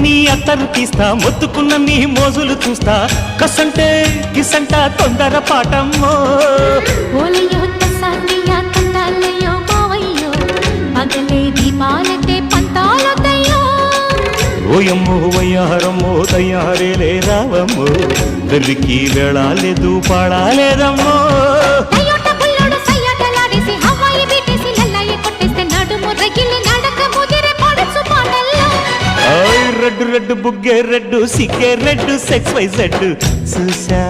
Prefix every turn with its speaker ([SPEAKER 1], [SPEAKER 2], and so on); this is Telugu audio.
[SPEAKER 1] నీ అత్తరు తీస్తా మొత్తుకున్న నీ మోజులు చూస్తా కసంటే కిసంట తొందర పాటమ్మో
[SPEAKER 2] ఓలయ్యో తసానియా తంటాలయ్యో మావయ్యో పగలే దీపాలకే పంతాలొద్దయ్యో
[SPEAKER 1] ఓయమ్మో వయ్యారమ్మో తయారేలే రావమ్మో వెర్రికి వేళాలేదు పాడాలేదమ్మో
[SPEAKER 2] అయ్యోట బుల్లోడు సయ్యాటలాడేసి హవాయి బీటేసి లల్లాయి కొట్టేస్తే నడుము రగిలి నడక ముదిరే పడుచు పాటల్లో
[SPEAKER 1] రెడ్డు రెడ్డు బుగ్గే రెడ్డు సిగ్గే రెడ్డు సెక్స్ వై జెడ్ చూసా